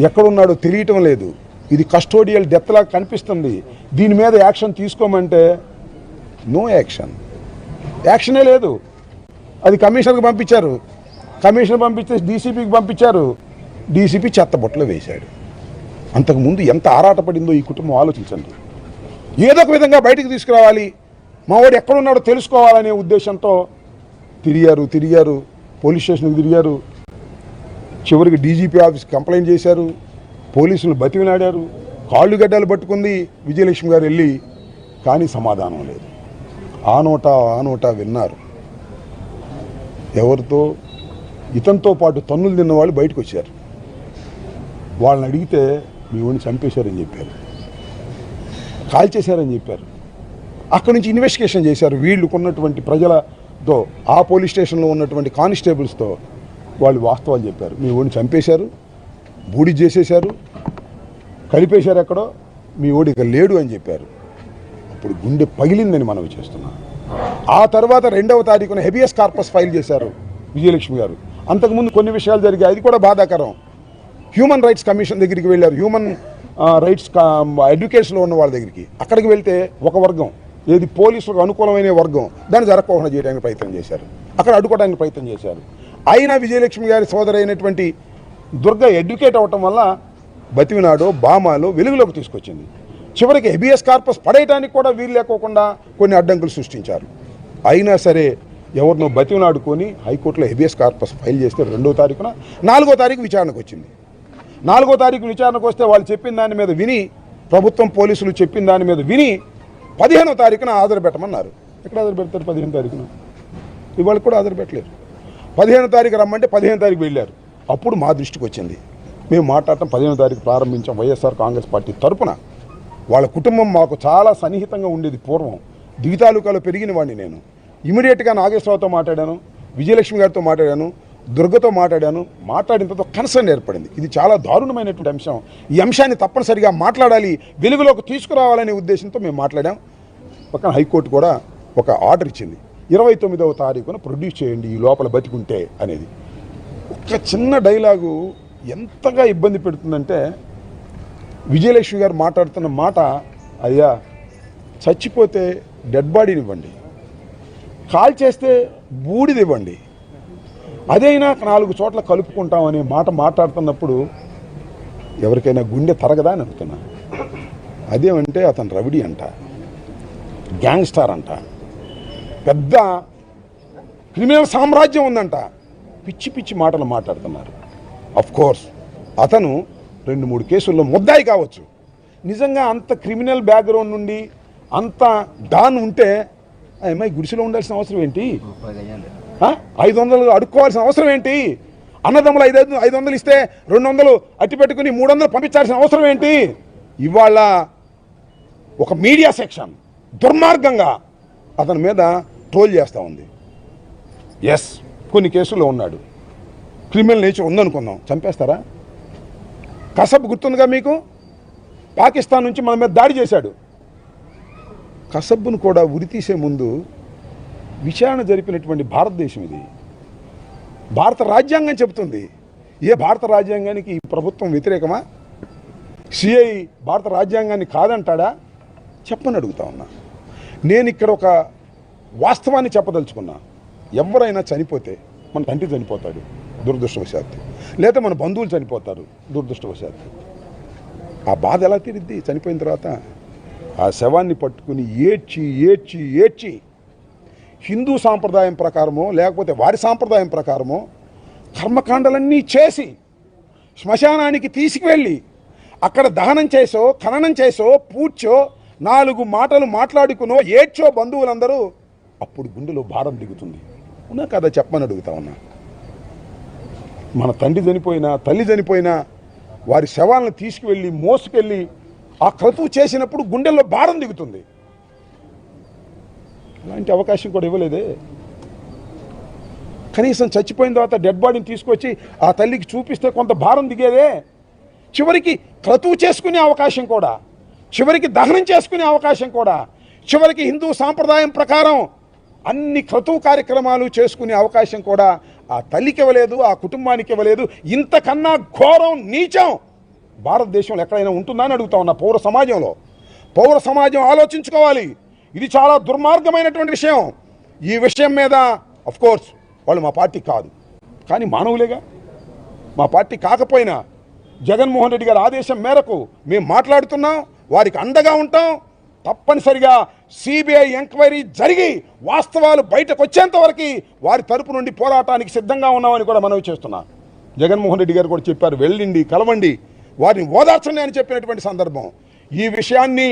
ఎక్కడున్నాడో తెలియటం లేదు. ఇది కస్టోడియల్ డెత్ లాగా కనిపిస్తుంది. దీని మీద యాక్షన్ తీసుకోమంటే నో యాక్షనే లేదు. అది కమిషనర్కి పంపించారు, కమిషనర్ పంపిస్తే డీసీపీకి పంపించారు, డీసీపీ చెత్తబొట్టలో వేశాడు. అంతకుముందు ఎంత ఆరాటపడిందో ఈ కుటుంబం ఆలోచించండి. ఏదో ఒక విధంగా బయటికి తీసుకురావాలి, మావాడు ఎక్కడున్నాడో తెలుసుకోవాలనే ఉద్దేశంతో తిరిగారు, పోలీస్ స్టేషన్కి తిరిగారు, చివరికి డీజీపీ ఆఫీస్కి కంప్లైంట్ చేశారు, పోలీసులు బతిమిలాడారు, కాళ్ళు గడ్డలు పట్టుకుంది విజయలక్ష్మి గారు వెళ్ళి. కానీ సమాధానం లేదు. ఆ నోటా విన్నారు. ఎవరితో? ఇతనితో పాటు తన్నులు తిన్న వాళ్ళు బయటకు వచ్చారు. వాళ్ళని అడిగితే మీ వాడిని చంపేశారని చెప్పారు, కాల్ చేశారని చెప్పారు. అక్కడి నుంచి ఇన్వెస్టిగేషన్ చేశారు. వీళ్ళు ఉన్నటువంటి ప్రజలతో, ఆ పోలీస్ స్టేషన్లో ఉన్నటువంటి కానిస్టేబుల్స్తో వాళ్ళు వాస్తవాలు చెప్పారు. మీ వాడిని చంపేశారు, బూడి చేసేశారు, కలిపేశారు, ఎక్కడో మీ వాడు ఇక లేడు అని చెప్పారు. అప్పుడు గుండె పగిలిందని మనవి చేస్తున్నాం. ఆ తర్వాత 2వ తారీఖున హెబియస్ కార్పస్ ఫైల్ చేశారు విజయలక్ష్మి గారు. అంతకుముందు కొన్ని విషయాలు జరిగాయి, అది కూడా బాధాకరం. హ్యూమన్ రైట్స్ కమిషన్ దగ్గరికి వెళ్ళారు, హ్యూమన్ రైట్స్ అడ్వకేట్స్లో ఉన్న వాళ్ళ దగ్గరికి. అక్కడికి వెళ్తే ఒక వర్గం, ఏది పోలీసులకు అనుకూలమైన వర్గం, దాన్ని జరగకుండా చేయడానికి ప్రయత్నం చేశారు, అక్కడ అడ్డుకోవడానికి ప్రయత్నం చేశారు. అయినా విజయలక్ష్మి గారి సోదరైనటువంటి దుర్గ ఎడ్యుకేట్ అవ్వటం వల్ల బతిమినాడో బామాలో వెలుగులోకి తీసుకొచ్చింది. చివరికి హెబియస్ కార్పస్ పడేయడానికి కూడా వీలు లేకోకుండా కొన్ని అడ్డంకులు సృష్టించారు. అయినా సరే ఎవరినో బతిమినాడుకొని హైకోర్టులో హెబియస్ కార్పస్ ఫైల్ చేస్తే 2వ తారీఖున 4వ తారీఖు విచారణకు వచ్చింది. 4వ తారీఖు విచారణకు వస్తే వాళ్ళు చెప్పిన దాని మీద విని, ప్రభుత్వం పోలీసులు చెప్పిన దాని మీద విని 15వ తారీఖున హాజరు పెట్టమన్నారు. ఎక్కడ హాజరు పెడతారు? 15వ తారీఖున. ఇవాళ కూడా హాజరు పెట్టలేరు. 15వ తారీఖు రమ్మంటే 15వ తారీఖు వెళ్ళారు. అప్పుడు మా దృష్టికి వచ్చింది. మేము మాట్లాడటం 15వ తారీఖు ప్రారంభించాం. వైఎస్ఆర్ కాంగ్రెస్ పార్టీ తరపున వాళ్ళ కుటుంబం మాకు చాలా సన్నిహితంగా ఉండేది. పూర్వం దివితాలూకాలో పెరిగిన వాడిని నేను. ఇమీడియట్గా నాగేశ్వరరావుతో మాట్లాడాను, విజయలక్ష్మి గారితో మాట్లాడాను, దుర్గతో మాట్లాడిన తర్వాత కన్సర్న్ ఏర్పడింది. ఇది చాలా దారుణమైనటువంటి అంశం. ఈ అంశాన్ని తప్పనిసరిగా మాట్లాడాలి, వెలుగులోకి తీసుకురావాలనే ఉద్దేశంతో మేము మాట్లాడాం. పక్కన హైకోర్టు కూడా ఒక ఆర్డర్ ఇచ్చింది, 29వ తారీఖున ప్రొడ్యూస్ చేయండి ఈ లోపల బతికుంటే అనేది. ఒక చిన్న డైలాగు ఎంతగా ఇబ్బంది పెడుతుందంటే, విజయలక్ష్మి గారు మాట్లాడుతున్న మాట, అయ్యా చచ్చిపోతే డెడ్ బాడీని ఇవ్వండి, కాల్ చేస్తే బూడిదివ్వండి, అదైనా 4 చోట్ల కలుపుకుంటామనే మాట మాట్లాడుతున్నప్పుడు ఎవరికైనా గుండె తరగదా అని అనుకున్నా. అదేమంటే అతను రౌడీ అంట, గ్యాంగ్స్టార్ అంట, పెద్ద క్రిమినల్ సామ్రాజ్యం ఉందంట, పిచ్చి పిచ్చి మాటలు మాట్లాడుతున్నారు. కోర్స్ అతను 2-3 కేసుల్లో ముద్దాయి కావచ్చు. నిజంగా అంత క్రిమినల్ బ్యాక్గ్రౌండ్ నుండి అంత డాన్ ఉంటే ఆ అమ్మాయి గుడిసెలో ఉండాల్సిన అవసరం ఏంటి? 500 అడుక్కోవాల్సిన అవసరం ఏంటి? అన్నదమ్ములు 500 ఇస్తే 200 అట్టి పెట్టుకుని 300 పంపించాల్సిన అవసరం ఏంటి? ఇవాళ ఒక మీడియా సెక్షన్ దుర్మార్గంగా అతని మీద ట్రోల్ చేస్తూ ఉంది. ఎస్, కొన్ని కేసుల్లో ఉన్నాడు, క్రిమినల్ నేచర్ ఉందనుకుందాం, చంపేస్తారా? కసబ్ గుర్తుందిగా మీకు? పాకిస్తాన్ నుంచి మన మీద దాడి చేశాడు. కసబ్ను కూడా ఉరితీసే ముందు విచారణ జరిపినటువంటి భారతదేశం ఇది. భారత రాజ్యాంగం చెబుతుంది. ఏ భారత రాజ్యాంగానికి ఈ ప్రభుత్వం వ్యతిరేకమా? సిఐ భారత రాజ్యాంగాన్ని కాదంటాడా? చెప్పని అడుగుతా ఉన్నా. నేను ఇక్కడ ఒక వాస్తవాన్ని చెప్పదలుచుకున్నా. ఎవరైనా చనిపోతే, మన తండ్రి చనిపోతాడు దురదృష్టవశాత్తు, లేదా మన బంధువులు చనిపోతారు దురదృష్టవశాత్తు. ఆ బాధ ఎలా తీరిద్ది? చనిపోయిన తర్వాత ఆ శవాన్ని పట్టుకుని ఏడ్చి ఏడ్చి ఏడ్చి హిందూ సాంప్రదాయం ప్రకారమో లేకపోతే వారి సాంప్రదాయం ప్రకారమో కర్మకాండలన్నీ చేసి శ్మశానానికి తీసుకువెళ్ళి అక్కడ దహనం చేసో ఖననం చేసో పూడ్చో 4 మాటలు మాట్లాడుకునో ఏడ్చో బంధువులందరూ, అప్పుడు గుండెలో భారం దిగుతుంది. ఉన్నా కదా చెప్పమని అడుగుతా ఉన్నా. మన తండ్రి చనిపోయినా తల్లి చనిపోయినా వారి శవాలను తీసుకువెళ్ళి మోసుకెళ్ళి ఆ క్రతువు చేసినప్పుడు గుండెల్లో భారం దిగుతుంది. అలాంటి అవకాశం కూడా ఇవ్వలేదే. కనీసం చచ్చిపోయిన తర్వాత డెడ్ బాడీని తీసుకొచ్చి ఆ తల్లికి చూపిస్తే కొంత భారం దిగేదే. చివరికి క్రతువు చేసుకునే అవకాశం కూడా, చివరికి దహనం చేసుకునే అవకాశం కూడా, చివరికి హిందూ సాంప్రదాయం ప్రకారం అన్ని క్రతువు కార్యక్రమాలు చేసుకునే అవకాశం కూడా ఆ తల్లికి ఇవ్వలేదు, ఆ కుటుంబానికి ఇవ్వలేదు. ఇంతకన్నా ఘోరం నీచం భారతదేశంలో ఎక్కడైనా ఉంటుందా అని అడుగుతా ఉన్నా. పౌర సమాజం ఆలోచించుకోవాలి. ఇది చాలా దుర్మార్గమైనటువంటి విషయం. ఈ విషయం మీద కోర్స్ వాళ్ళు మా పార్టీ కాదు, కానీ మానవులేగా. మా పార్టీ కాకపోయినా జగన్మోహన్ రెడ్డి గారి ఆదేశం మేరకు మేము మాట్లాడుతున్నాం, వారికి అండగా ఉంటాం. తప్పనిసరిగా సిబిఐ ఎంక్వైరీ జరిగి వాస్తవాలు బయటకు వచ్చేంత వరకు వారి తరపు నుండి పోరాటానికి సిద్ధంగా ఉన్నామని కూడా మనవి చేస్తున్నా. జగన్మోహన్ రెడ్డి గారు కూడా చెప్పారు, వెళ్ళండి, కలవండి, వారిని ఓదార్చండి అని చెప్పినటువంటి సందర్భం. ఈ విషయాన్ని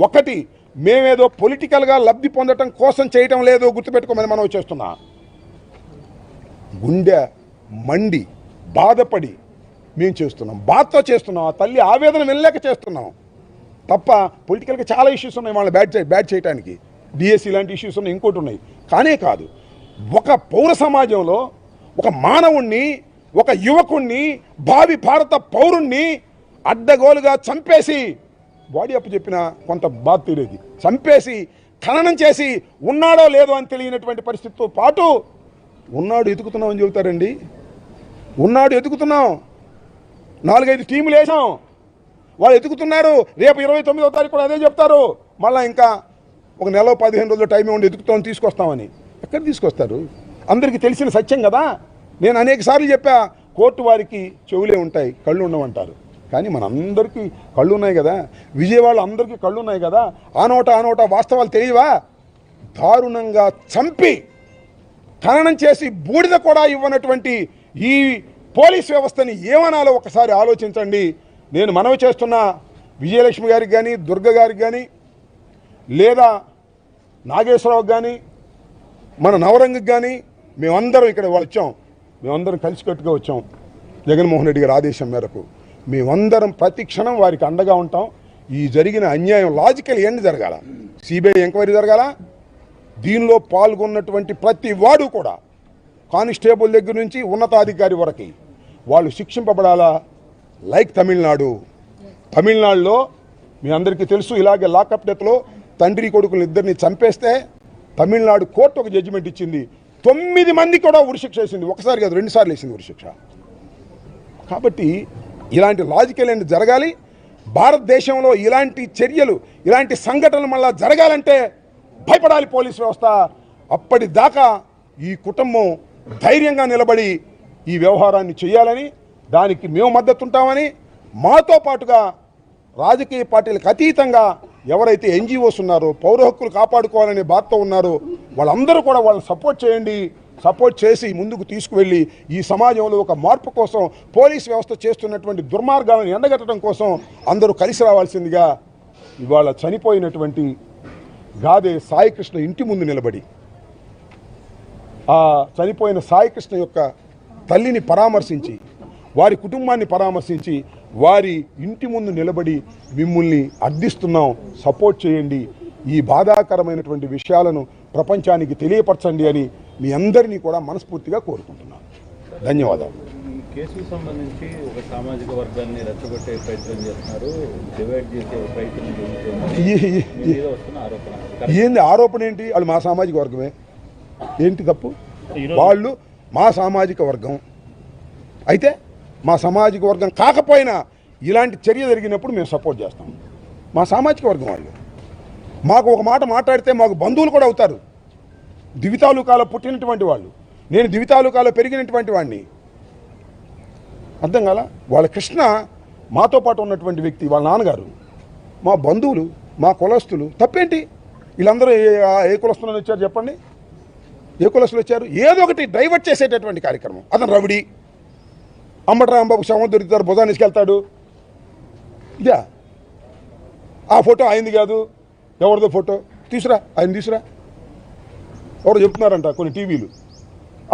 ఒకటి మేమేదో పొలిటికల్గా లబ్ధి పొందటం కోసం చేయటం లేదో గుర్తుపెట్టుకోమని మనవి చేస్తున్నా. గుండె మండి బాధపడి మేము చేస్తున్నాం, బాధతో చేస్తున్నాం. ఆ తల్లి ఆవేదన వెళ్ళలేక చేస్తున్నాం తప్ప పొలిటికల్గా చాలా ఇష్యూస్ ఉన్నాయి వాళ్ళని బ్యాడ్ చేయడానికి. డిఎస్సి లాంటి ఇష్యూస్ ఉన్నాయి, ఇంకోటి ఉన్నాయి. కానే కాదు, ఒక పౌర సమాజంలో ఒక మానవుణ్ణి, ఒక యువకుణ్ణి, భావి భారత పౌరుణ్ణి అడ్డగోలుగా చంపేసి, బాడీ అప్పు చెప్పిన కొంత బాధ తెలియదు, చంపేసి ఖననం చేసి ఉన్నాడో లేదో అని తెలియనటువంటి పరిస్థితితో పాటు ఉన్నాడు ఎతుకుతున్నాం అని చెబుతారండి. ఉన్నాడు ఎతుకుతున్నాం, 4-5 టీములు వేసాం, వాళ్ళు ఎతుకుతున్నారు. రేపు 29వ తారీఖు కూడా అదే చెప్తారు. మళ్ళీ ఇంకా ఒక నెల 15 రోజుల టైం ఉండి ఎతుకుతామని తీసుకొస్తామని. ఎక్కడ తీసుకొస్తారు? అందరికీ తెలిసిన సత్యం కదా. నేను అనేక సార్లు చెప్పా, కోర్టు వారికి చెవులే ఉంటాయి, కళ్ళు ఉండవంటారు. కానీ మనందరికీ కళ్ళు ఉన్నాయి కదా, విజయవాడ అందరికీ కళ్ళు ఉన్నాయి కదా. ఆ నోట వాస్తవాలు తెలియవా? దారుణంగా చంపి ఖననం చేసి బూడిద కూడా ఇవ్వనటువంటి ఈ పోలీస్ వ్యవస్థని ఏమనాలో ఒకసారి ఆలోచించండి. నేను మనవి చేస్తున్న విజయలక్ష్మి గారికి కానీ, దుర్గ గారికి కానీ, లేదా నాగేశ్వరరావుకి కానీ, మన నవరంగకి కానీ, మేమందరం ఇక్కడ వచ్చాం, మేమందరం కలిసికట్టుగా వచ్చాం. జగన్మోహన్ రెడ్డి గారి ఆదేశం మేరకు మేమందరం ప్రతి క్షణం వారికి అండగా ఉంటాం. ఈ జరిగిన అన్యాయం లాజికల్ ఎండ్ జరగాల, సిబిఐ ఎంక్వైరీ జరగాల. దీనిలో పాల్గొన్నటువంటి ప్రతి వాడు కూడా, కానిస్టేబుల్ దగ్గర నుంచి ఉన్నతాధికారి వరకు వాళ్ళు శిక్షింపబడాలా. లైక్ తమిళనాడులో మీ అందరికీ తెలుసు, ఇలాగే లాకప్ డెత్లో తండ్రి కొడుకులు ఇద్దరిని చంపేస్తే తమిళనాడు కోర్టు ఒక జడ్జిమెంట్ ఇచ్చింది. 9 మంది కూడా ఉరిశిక్ష వేసింది. ఒకసారి కాదు, 2 సార్లు వేసింది ఉరిశిక్ష. కాబట్టి ఇలాంటి లాజికల్ ఎండ్ జరగాలి. భారతదేశంలో ఇలాంటి చర్యలు, ఇలాంటి సంఘటనలు మళ్ళా జరగాలంటే భయపడాలి పోలీస్ వ్యవస్థ. అప్పటిదాకా ఈ కుటుంబం ధైర్యంగా నిలబడి ఈ వ్యవహారాన్ని చేయాలని, దానికి మేము మద్దతు ఉంటామని, మాతో పాటుగా రాజకీయ పార్టీలకు అతీతంగా ఎవరైతే ఎన్జిఓస్ ఉన్నారో, పౌర హక్కులు కాపాడుకోవాలనే బాధతో ఉన్నారో వాళ్ళందరూ కూడా వాళ్ళని సపోర్ట్ చేయండి. సపోర్ట్ చేసి ముందుకు తీసుకువెళ్ళి ఈ సమాజంలో ఒక మార్పు కోసం, పోలీస్ వ్యవస్థ చేస్తున్నటువంటి దుర్మార్గాలను ఎండగట్టడం కోసం అందరూ కలిసి రావాల్సిందిగా ఇవాళ చనిపోయినటువంటి గాదే సాయికృష్ణ ఇంటి ముందు నిలబడి, ఆ చనిపోయిన సాయికృష్ణ యొక్క తల్లిని పరామర్శించి, వారి కుటుంబాన్ని పరామర్శించి, వారి ఇంటి ముందు నిలబడి మిమ్మల్ని అర్థిస్తున్నాం, సపోర్ట్ చేయండి, ఈ బాధాకరమైనటువంటి విషయాలను ప్రపంచానికి తెలియపరచండి అని మీ అందరినీ కూడా మనస్ఫూర్తిగా కోరుకుంటున్నాను. ధన్యవాదాలు. ఈ కేసుకు సంబంధించి ఒక సామాజిక వర్గాన్ని రెచ్చగొట్టే ప్రయత్నం చేస్తున్నారు, డివైడ్ చేసే ప్రయత్నం చేస్తున్నారు. ఏంది ఆరోపణ? ఏంటి? వాళ్ళు మా సామాజిక వర్గమే, ఏంటి తప్పు? వాళ్ళు మా సామాజిక వర్గం అయితే, మా సామాజిక వర్గం కాకపోయినా ఇలాంటి చర్య జరిగినప్పుడు మేము సపోర్ట్ చేస్తాం. మా సామాజిక వర్గం వాళ్ళు. మాకు ఒక మాట మాట్లాడితే మాకు బంధువులు కూడా అవుతారు. దివితాలూకాలో పుట్టినటువంటి వాళ్ళు, నేను దివితాలూకాలో పెరిగినటువంటి వాడిని. అర్థం కాల? వాళ్ళ కృష్ణ మాతో పాటు ఉన్నటువంటి వ్యక్తి, వాళ్ళ నాన్నగారు, మా బంధువులు, మా కులస్తులు. తప్పేంటి? వీళ్ళందరూ ఏ కులస్తులను వచ్చారు చెప్పండి? ఏ కులస్తులు వచ్చారు? ఏదో ఒకటి డైవర్ట్ చేసేటటువంటి కార్యక్రమం. అతను రవిడి, అంబటి రాంబాబు శవం దొరుకుతారు, భుజాన్ని తీసుకెళ్తాడు. ఇదా? ఆ ఫోటో అయింది కాదు, ఎవరిదో ఫోటో తీసురా, ఆయన తీసురా. ఎవరు చెప్తున్నారంట కొన్ని టీవీలు,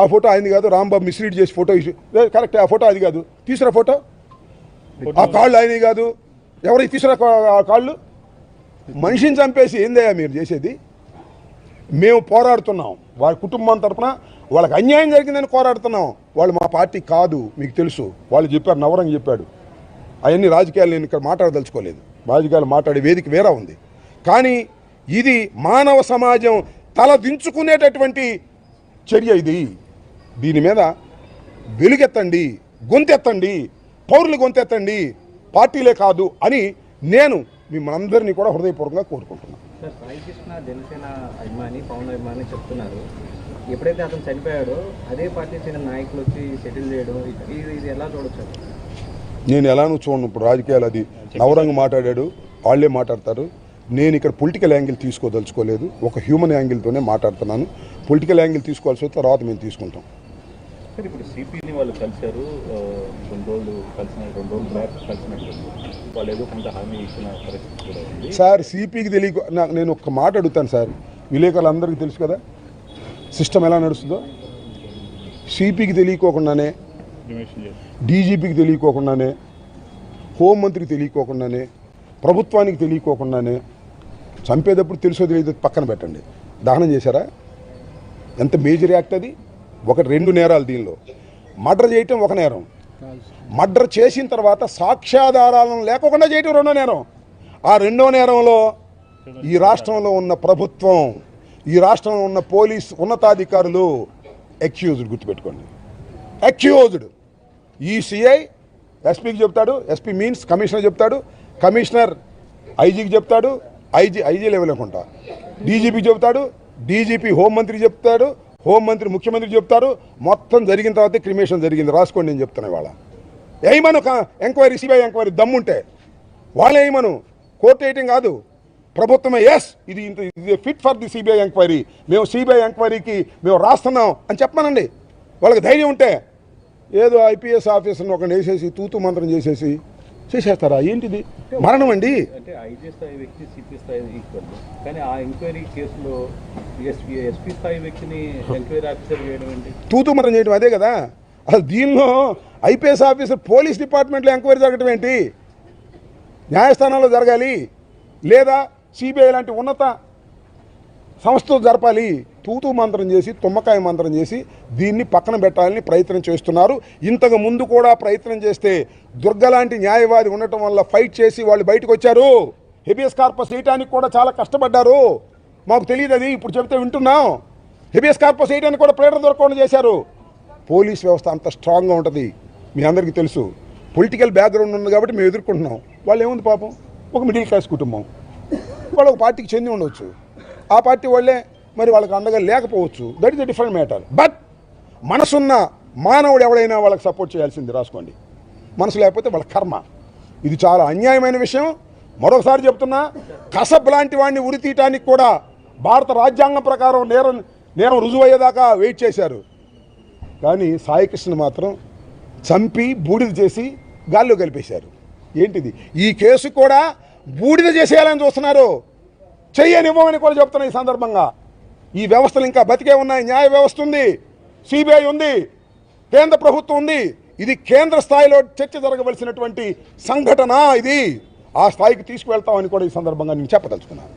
ఆ ఫోటో అయింది కాదు, రాంబాబు మిస్లీడ్ చేసి ఫోటో ఇష్యూ కరెక్ట్, ఆ ఫోటో అది కాదు, తీసురా ఫోటో. ఆ కాళ్ళు అయినవి కాదు, ఎవరికి తీసురా ఆ కాళ్ళు. మనిషిని చంపేసి ఏందయ్యా మీరు చేసేది? మేము పోరాడుతున్నాం వారి కుటుంబం తరఫున, వాళ్ళకి అన్యాయం జరిగిందని పోరాడుతున్నాం. వాళ్ళు మా పార్టీ కాదు, మీకు తెలుసు. వాళ్ళు చెప్పారు, నవరంగ్ చెప్పాడు. అవన్నీ రాజకీయాలు నేను ఇక్కడ మాట్లాడదలుచుకోలేదు, రాజకీయాలు మాట్లాడే వేదిక వేరే ఉంది. కానీ ఇది మానవ సమాజం తల దించుకునేటటువంటి చర్య ఇది. దీని మీద వెలుగెత్తండి, గొంతెత్తండి, పౌరులు గొంతెత్తండి. పార్టీలే కాదు అని నేను మిమ్మల్ని కూడా హృదయపూర్వకంగా కోరుకుంటున్నాను. సార్, సాయి కృష్ణ జనసేన అభిమాని, పవన్ అభిమాని చెప్తున్నారు. ఎప్పుడైతే అతను చనిపోయాడో అదే పార్టీ చెందిన నాయకులు వచ్చి సెటిల్ చేయడం, ఇది ఎలా చూడొచ్చు? నేను ఎలానూ చూడను. ఇప్పుడు రాజకీయాలు అది నవరంగ మాట్లాడాడు, వాళ్ళే మాట్లాడతారు. నేను ఇక్కడ పొలిటికల్ యాంగిల్ తీసుకోదలుచుకోలేదు, ఒక హ్యూమన్ యాంగిల్తోనే మాట్లాడుతున్నాను. పొలిటికల్ యాంగిల్ తీసుకోవాల్సి వస్తే తర్వాత మేము తీసుకుంటాం. సార్, ఇప్పుడు సిపిని వాళ్ళు కలిశారు, 2 రోజులు బ్యాక్ కలిసినట్టు వాళ్ళు ఏదో కొంత హామీ ఇచ్చిన పరిస్థితి కూడా ఉంది. సార్, సిపికి తెలియక నేను ఒక్క మాట అడుగుతాను సార్. విలేకరులందరికీ తెలుసు కదా సిస్టమ్ ఎలా నడుస్తుందో. సిపికి తెలియకోకుండానే, డీజీపీకి తెలియకోకుండానే, హోంమంత్రికి తెలియకోకుండానే, ప్రభుత్వానికి తెలియకోకుండానే చంపేటప్పుడు తెలుసో తెలియదు పక్కన పెట్టండి, దహనం చేశారా? ఎంత మేజర్ యాక్ట్ అది? 2 నేరాలు. దీనిలో మర్డర్ చేయటం ఒక నేరం, మర్డర్ చేసిన తర్వాత సాక్ష్యాధారాలను లేకుండా చేయటం 2వ నేరం. ఆ 2వ నేరంలో ఈ రాష్ట్రంలో ఉన్న ప్రభుత్వం, ఈ రాష్ట్రంలో ఉన్న పోలీస్ ఉన్నతాధికారులు అక్యూజ్డ్. గుర్తుపెట్టుకోండి, అక్యూజ్డ్. ఈ సిఐ ఎస్పీకి చెప్తాడు, ఎస్పీ మీన్స్ కమిషనర్ చెప్తాడు, కమిషనర్ ఐజీకి చెప్తాడు, ఐజీ లెవెల్ అనుకుంటా డీజీపీకి చెప్తాడు, డీజీపీ హోంమంత్రికి చెప్తాడు, హోంమంత్రి ముఖ్యమంత్రికి చెప్తారు. మొత్తం జరిగిన తర్వాత క్రిమినేషన్ జరిగింది. రాసుకోండి, నేను చెప్తాను. ఇవాళ ఏమను ఎంక్వైరీ, సిబిఐ ఎంక్వైరీ దమ్ముంటే వాళ్ళు ఏమను, కోర్టు వేయటం కాదు, ప్రభుత్వమే ఎస్ ఇది fit for the CBI enquiry, మేము సిబిఐ ఎంక్వైరీకి మేము రాస్తున్నాం అని చెప్పమనండి. వాళ్ళకి ధైర్యం ఉంటే ఏదో ఐపీఎస్ ఆఫీసర్ని ఒకటి వేసేసి తూతు మంత్రం చేసేస్తారా? ఏంటిది? మరణం అండి. అంటే ఐజీ స్థాయి వ్యక్తి సిపి స్థాయి ఈక్వల్, కానీ ఆ ఎంక్వైరీ కేసులో ఎస్పీ స్థాయి వ్యక్తిని ఎంక్వైరీ ఆఫీసర్ చేయడం ఏంటి? తూతు మంత్రం చేయడం అదే కదా. అసలు దీనిలో ఐపీఎస్ ఆఫీసర్ పోలీస్ డిపార్ట్మెంట్లో ఎంక్వైరీ జరగటం ఏంటి? న్యాయస్థానంలో జరగాలి, లేదా సిబిఐ లాంటి ఉన్నత సంస్థతో జరపాలి. తూతూ మంత్రం చేసి, తుమ్మకాయ మంత్రం చేసి దీన్ని పక్కన పెట్టాలని ప్రయత్నం చేస్తున్నారు. ఇంతకు ముందు కూడా ప్రయత్నం చేస్తే దుర్గ లాంటి న్యాయవాది ఉండటం వల్ల ఫైట్ చేసి వాళ్ళు బయటకు వచ్చారు. హెబియస్ కార్పస్ వేయడానికి కూడా చాలా కష్టపడ్డారు. మాకు తెలియదు, అది ఇప్పుడు చెప్తే వింటున్నాం. హెబియస్ కార్పస్ వేయడానికి కూడా ప్లేటర్ దొరకకుండా చేశారు. పోలీస్ వ్యవస్థ అంత స్ట్రాంగ్గా ఉంటుంది, మీ అందరికీ తెలుసు. పొలిటికల్ బ్యాక్గ్రౌండ్ ఉంది కాబట్టి మేము ఎదుర్కొంటున్నాం. వాళ్ళు ఏముంది పాపం, ఒక మిడిల్ క్లాస్ కుటుంబం, వాళ్ళు ఒక పార్టీకి చెంది ఉండవచ్చు, ఆ పార్టీ వాళ్ళే మరి వాళ్ళకి అండగా లేకపోవచ్చు. That is the different matter. But మనసున్న మానవుడు ఎవడైనా వాళ్ళకి సపోర్ట్ చేయాల్సింది, రాసుకోండి. మనసు లేకపోతే వాళ్ళ కర్మ. ఇది చాలా అన్యాయమైన విషయం. మరొకసారి చెప్తున్నా, కసబ్ లాంటి వాడిని ఉరి తీయటానికి కూడా భారత రాజ్యాంగం ప్రకారం నేరం రుజువయ్యేదాకా వెయిట్ చేశారు. కానీ సాయి కృష్ణ మాత్రం చంపి బూడిద చేసి గాల్లో కలిపేశారు. ఏంటిది? ఈ కేసు కూడా బూడిద చేసేయాలని చూస్తున్నారు. చెయ్యనివ్వమని కూడా చెప్తున్నా ఈ సందర్భంగా. ఈ వ్యవస్థలు ఇంకా బతికే ఉన్నాయి. న్యాయ వ్యవస్థ ఉంది, సిబిఐ ఉంది, కేంద్ర ప్రభుత్వం ఉంది. ఇది కేంద్ర స్థాయిలో చర్చ జరగవలసినటువంటి సంఘటన. ఇది ఆ స్థాయికి తీసుకువెళ్తామని కూడా ఈ సందర్భంగా నేను చెప్పదలుచుకున్నాను.